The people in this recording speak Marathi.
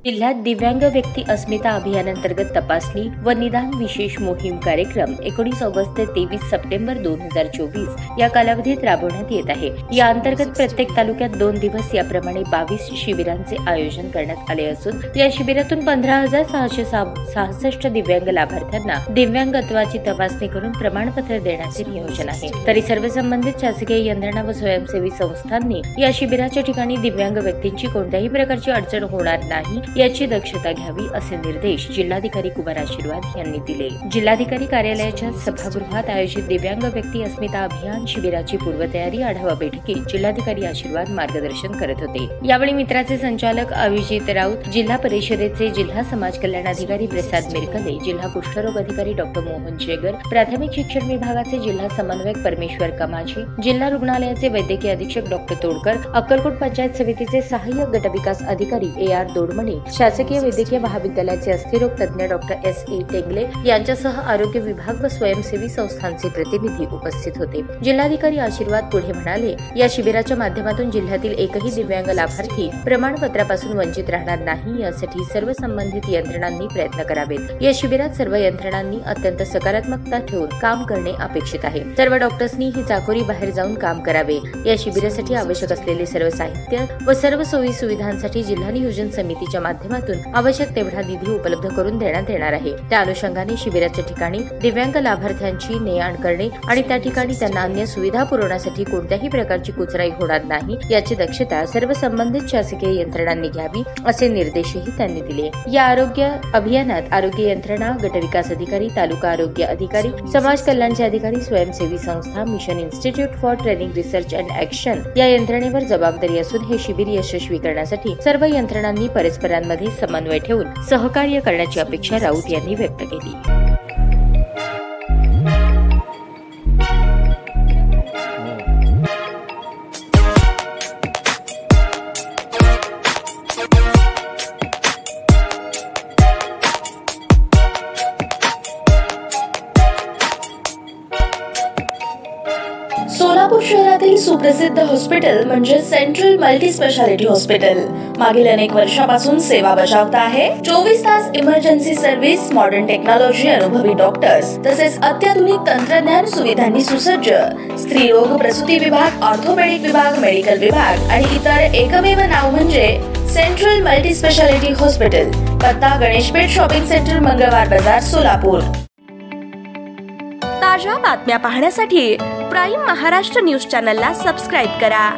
जिल्ह्यात दिव्यांग व्यक्ती अस्मिता अभियानांतर्गत तपासणी व निदान विशेष मोहीम कार्यक्रम 19 ऑगस्ट ते 23 सप्टेंबर 2024 या कालावधीत राबवण्यात येत आहे। या अंतर्गत प्रत्येक तालुक्यात 2 दिवस याप्रमाणे 22 शिबिरांचे आयोजन करण्यात आले असून या शिबिरातून 15,666 दिव्यांग लाभार्थ्यांना दिव्यांगत्वाची तपासणी करून प्रमाणपत्र देण्याचे नियोजन आहे। तरी सर्व संबंधित शासकीय यंत्रणा व स्वयंसेवी संस्थांनी या शिबिराच्या ठिकाणी दिव्यांग व्यक्तींची कोणत्याही प्रकारची अडचण होणार नाही याची दक्षता घ्यावी असे निर्देश जिल्हाधिकारी कुमार आशीर्वाद यांनी दिले। जिल्हाधिकारी कार्यालयाच्या सभागृहात आयोजित दिव्यांग व्यक्ती अस्मिता अभियान शिबिराची पूर्वतयारी आढावा बैठकीत जिल्हाधिकारी आशीर्वाद मार्गदर्शन करत होते। यावेळी मित्राचे संचालक अभिजित राऊत, जिल्हा परिषदेचे जिल्हा समाज कल्याण अधिकारी प्रसाद मिरकले, जिल्हा कुष्ठरोग अधिकारी डॉक्टर मोहन शेगर, प्राथमिक शिक्षण विभागाचे जिल्हा समन्वयक परमेश्वर कमाजी, जिल्हा रुग्णालयाचे वैद्यकीय अधीक्षक डॉक्टर तोडकर, अक्कलकोट पंचायत समितीचे सहाय्यक गटविकास अधिकारी AR दोडमणे, शासकीय वैद्यकीय महाविद्यालयाचे अस्थिरोग तज्ञ डॉक्टर SE टेंगले यांच्यासह आरोग्य विभाग व स्वयंसेवी संस्थांचे प्रतिनिधी उपस्थित होते। जिल्हाधिकारी आशीर्वाद पुढे म्हणाले, या शिबिराच्या माध्यमातून जिल्ह्यातील एकही दिव्यांग लाभार्थी प्रमाणपत्रापासून वंचित राहणार नाही यासाठी सर्व संबंधित यंत्रणांनी प्रयत्न करावेत। या शिबिरात सर्व यंत्रणांनी अत्यंत सकारात्मकता ठेवून काम करणे अपेक्षित आहे। सर्व डॉक्टर्सनी ही चाकोरी बाहेर जाऊन काम करावे। या शिबिरासाठी आवश्यक असलेले सर्व साहित्य व सर्व सोयी सुविधांसाठी जिल्हा नियोजन समितीच्या माध्यमातून आवश्यक तेवढा निधी उपलब्ध करून देण्यात येणार आहे। त्या अनुषंगाने शिबिराच्या ठिकाणी दिव्यांग लाभार्थ्यांची ने-आण करणे आणि त्या ठिकाणी त्यांना अन्य सुविधा पुरवण्यासाठी कोणत्याही प्रकारची कुचराई होणार नाही याची दक्षता सर्व संबंधित शासकीय यंत्रणांनी घ्यावी असे निर्देशही त्यांनी दिले। या आरोग्य अभियानात आरोग्य यंत्रणा, गटविकास अधिकारी, तालुका आरोग्य अधिकारी, समाज कल्याणचे अधिकारी, स्वयंसेवी संस्था, mission institute for training research and action या यंत्रणेवर जबाबदारी असून हे शिबिर यशस्वी करण्यासाठी सर्व यंत्रणांनी परस्परांमध्ये समन्वय ठेवून सहकार्य करण्याची अपेक्षा राऊत यांनी व्यक्त केली। सोलापूर शहरातील सुप्रसिद्ध हॉस्पिटल म्हणजे सेंट्रल मल्टी स्पेशालिटी हॉस्पिटल मागील अनेक वर्षापासून सेवा बजावत आहे। 24 तास इमर्जन्सी सर्व्हिस, मॉडर्न टेक्नॉलॉजी, अनुभवी डॉक्टर्स तसेच अत्याधुनिक तंत्रज्ञान सुविधांनी सुसज्ज स्त्रीरोग प्रसूती विभाग, ऑर्थोपेडिक विभाग, मेडिकल विभाग आणि इतर एकमेव नाव म्हणजे सेंट्रल मल्टी स्पेशालिटी हॉस्पिटल। पत्ता गणेशपेठ शॉपिंग सेंटर, मंगळवार बाजार, सोलापूर। ताज्या बातम्या पाहण्यासाठी प्राईम महाराष्ट्र न्यूज चॅनलला सबस्क्राईब करा।